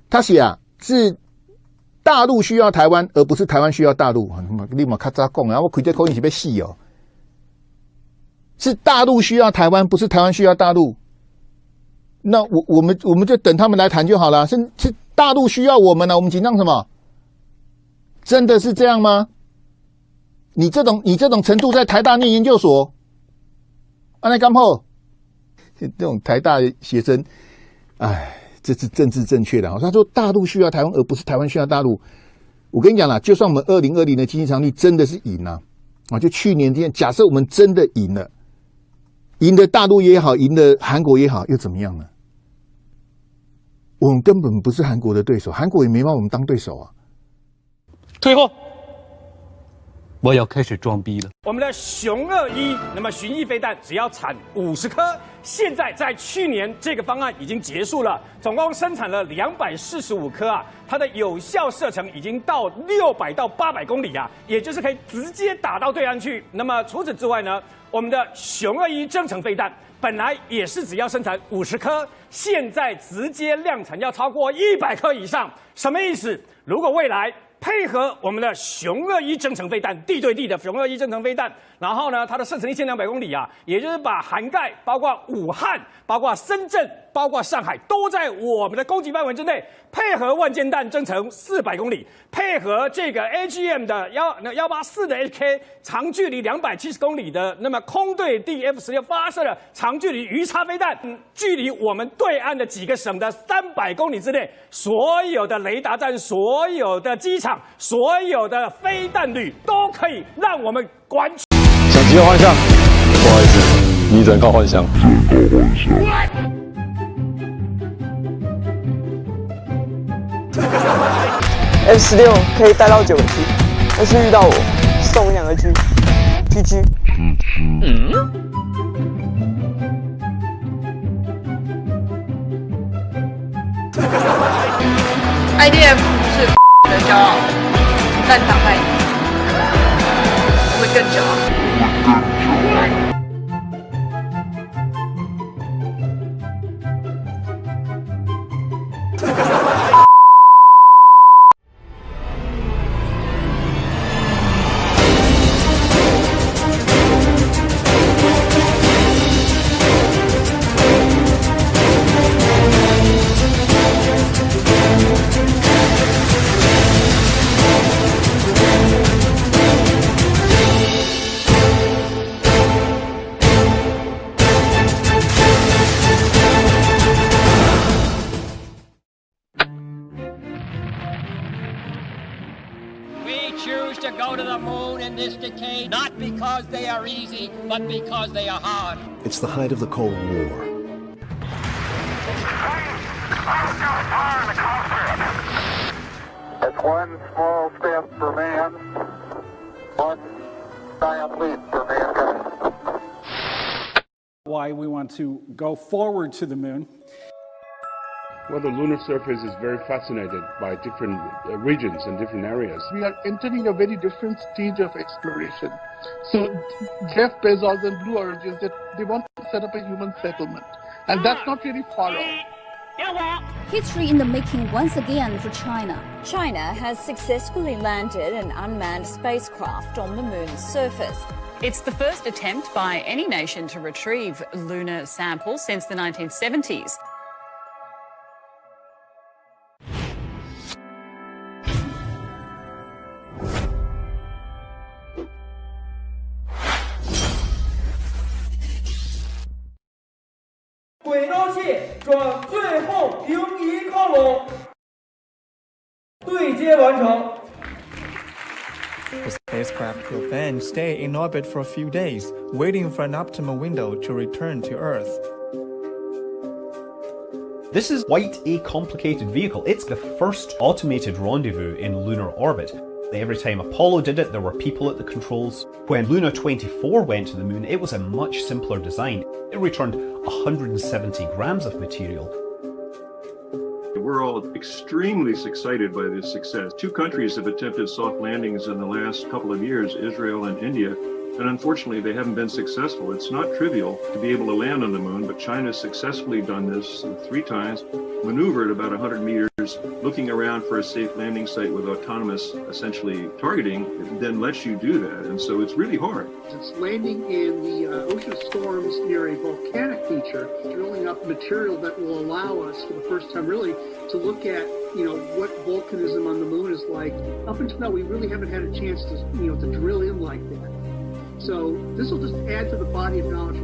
他写啊，是大陆需要台湾，而不是台湾需要大陆。你嘛较早讲啊，我开这口音是要死哦。是大陆需要台湾，不是台湾需要大陆。那我们就等他们来谈就好了。是大陆需要我们呢，我们紧张什么？真的是这样吗？你这种程度在台大念研究所，安内干后，这种台大学生，哎，这是政治正确的。他说大陆需要台湾，而不是台湾需要大陆。我跟你讲啦，就算我们2020的经济常率真的是赢了啊，就去年这样，假设我们真的赢了，赢的大陆也好，赢的韩国也好，又怎么样呢？我们根本不是韩国的对手，韩国也没把我们当对手啊。退后。我要开始装逼了。我们的雄21，那么巡弋飞弹只要产50颗，现在在去年这个方案已经结束了，总共生产了245颗啊，它的有效射程已经到600到800公里啊，也就是可以直接打到对岸去。那么除此之外呢，我们的雄21增程飞弹本来也是只要生产50颗，现在直接量产要超过100颗以上，什么意思？如果未来配合我们的雄21增程飞弹，地对地的雄21增程飞弹，然后呢，它的射程1200公里啊，也就是把涵盖包括武汉、包括深圳、包括上海，都在我们的攻击范围之内。配合万箭弹增程400公里，配合这个 AGM 的184的 AK 长距离270公里的，那么空对地 F16发射的长距离鱼叉飞弹，距离我们对岸的几个省的300公里之内，所有的雷达站、所有的机场、所有的飞弹旅都可以让我们完全。想急幻象，不好意思，你只能靠幻想。F16可以带到9个 G， 但是遇到我送2个 G，GG。IDF 是的骄傲，但打败你会更骄傲。To go to the moon in this decade, not because they are easy, but because they are hard. It's the height of the Cold War. It's one small step for man, one giant leap for mankind. Why we want to go forward to the moon. Well, the lunar surface is very fascinated by different regions and different areas. We are entering a very different stage of exploration. So Jeff Bezos and Blue Origin said they want to set up a human settlement. And that's not really far off. History in the making once again for China. China has successfully landed an unmanned spacecraft on the moon's surface. It's the first attempt by any nation to retrieve lunar samples since the 1970s. The spacecraft will then stay in orbit for a few days, waiting for an optimal window to return to Earth. This is quite a complicated vehicle. It's the first automated rendezvous in lunar orbit. Every time Apollo did it, there were people at the controls. When Luna 24 went to the moon, it was a much simpler design. It returned 170 grams of material. We're all extremely excited by this success. Two countries have attempted soft landings in the last couple of years, Israel and India, and unfortunately they haven't been successful. It's not trivial to be able to land on the moon, but China's successfully done this 3 times. maneuver at about 100 meters, looking around for a safe landing site with autonomous, essentially targeting, it then lets you do that. And so it's really hard. It's landing in the ocean storms near a volcanic feature, drilling up material that will allow us for the first time really to look at, what volcanism on the moon is like. Up until now, we really haven't had a chance to, to drill in like that. So this will just add to the body of knowledge.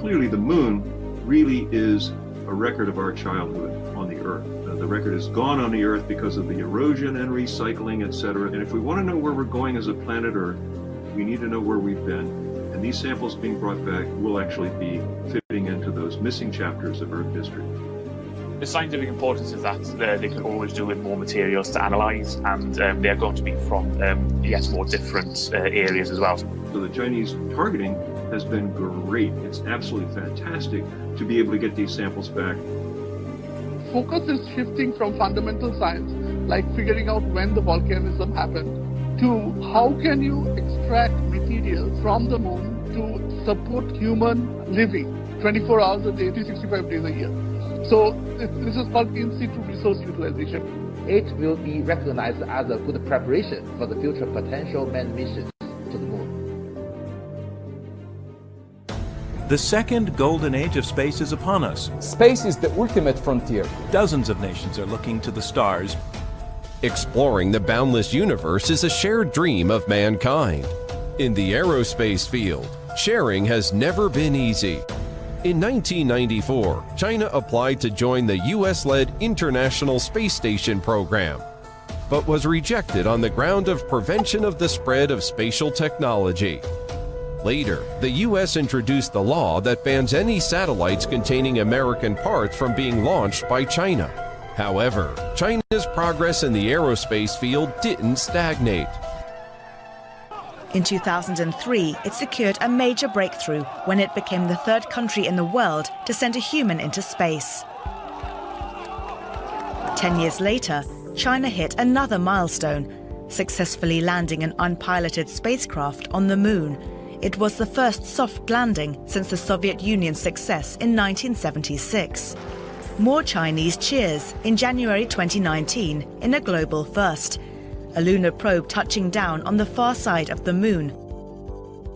Clearly, the moon really is a record of our childhood on the Earth. The record is gone on the Earth because of the erosion and recycling, etc. And if we want to know where we're going as a planet Earth, we need to know where we've been. And these samples being brought back will actually be fitting into those missing chapters of Earth history. The scientific importance is that they can always do with more materials to analyse, and they're going to be from more different areas as well. So the Chinese targeting has been great. It's absolutely fantastic to be able to get these samples back. Focus is shifting from fundamental science, like figuring out when the volcanism happened, to how can you extract materials from the moon to support human living 24 hours a day, 365 days a year. So this is called in situ resource utilization. It will be recognized as a good preparation for the future potential manned missions to the moon. The second golden age of space is upon us. Space is the ultimate frontier. Dozens of nations are looking to the stars. Exploring the boundless universe is a shared dream of mankind. In the aerospace field, sharing has never been easy. In 1994, China applied to join the US-led International Space Station program, but was rejected on the ground of prevention of the spread of spatial technology. Later, the US introduced the law that bans any satellites containing American parts from being launched by China. However, China's progress in the aerospace field didn't stagnate. In 2003, it secured a major breakthrough when it became the third country in the world to send a human into space. 10 years later, China hit another milestone, successfully landing an unpiloted spacecraft on the moon. It was the first soft landing since the Soviet Union's success in 1976. More Chinese cheers in January 2019 in a global first. A lunar probe touching down on the far side of the moon.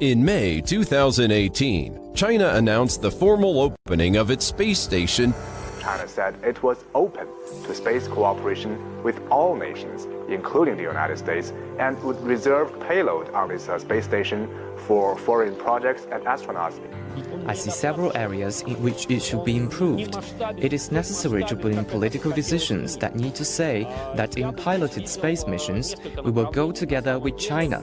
In May 2018, China announced the formal opening of its space station. China said it was open to space cooperation with all nations, including the United States, and would reserve payload on its space station for foreign projects and astronauts. I see several areas in which it should be improved. It is necessary to bring political decisions that need to say that in piloted space missions, we will go together with China.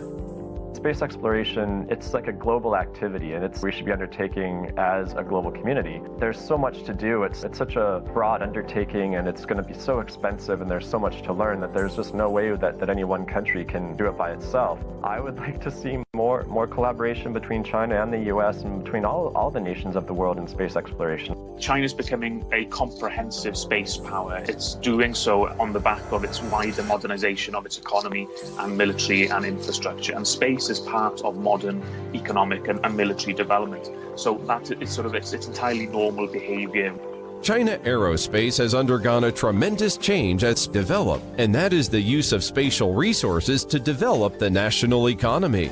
Space exploration, it's like a global activity, and we should be undertaking as a global community. There's so much to do. It's such a broad undertaking, and it's going to be so expensive, and there's so much to learn that there's just no way that any one country can do it by itself. I would like to see more collaboration between China and the US and between all the nations of the world in space exploration. China's becoming a comprehensive space power. It's doing so on the back of its wider modernization of its economy and military and infrastructure. And space is part of modern economic and military development. So that is it's entirely normal behavior. China Aerospace has undergone a tremendous change as developed, and that is the use of spatial resources to develop the national economy.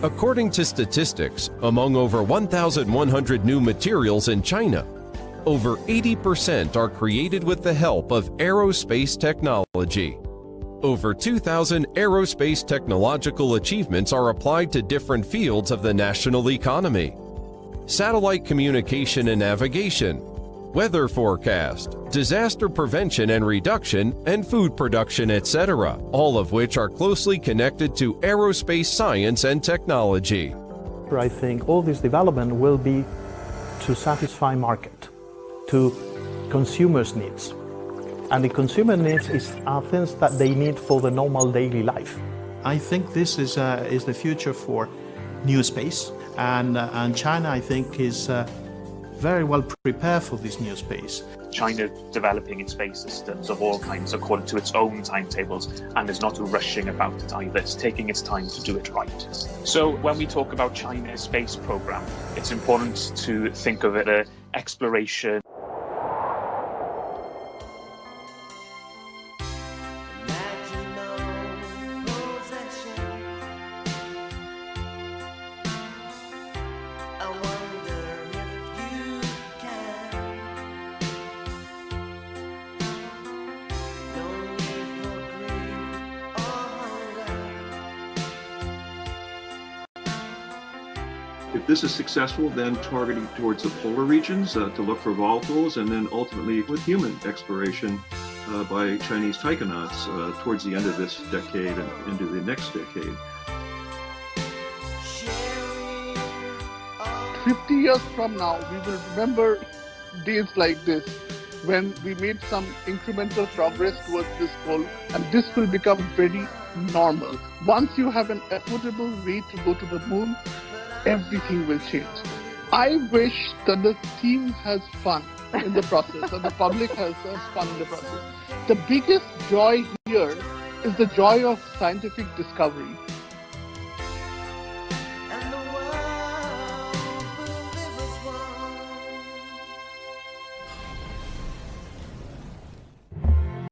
According to statistics, among over 1,100 new materials in China, over 80% are created with the help of aerospace technology. Over 2,000 aerospace technological achievements are applied to different fields of the national economy: satellite communication and navigation, weather forecast, disaster prevention and reduction, and food production, etc., all of which are closely connected to aerospace science and technology. I think all this development will be to satisfy market, to consumers' needs. And the consumer needs are things that they need for the normal daily life. I think this is the future for new space, and China, I think, is very well prepared for this new space. China developing its space systems of all kinds according to its own timetables and is not rushing about it either. It's taking its time to do it right. So when we talk about China's space program, it's important to think of it as exploration. If this is successful, then targeting towards the polar regions to look for volatiles, and then ultimately with human exploration by Chinese taikonauts towards the end of this decade and into the next decade. 50 years from now, we will remember days like this when we made some incremental progress towards this goal, and this will become very normal. Once you have an affordable way to go to the moon, everything will change. I wish that the team has fun in the process and the public has fun in the process. The biggest joy here is the joy of scientific discovery.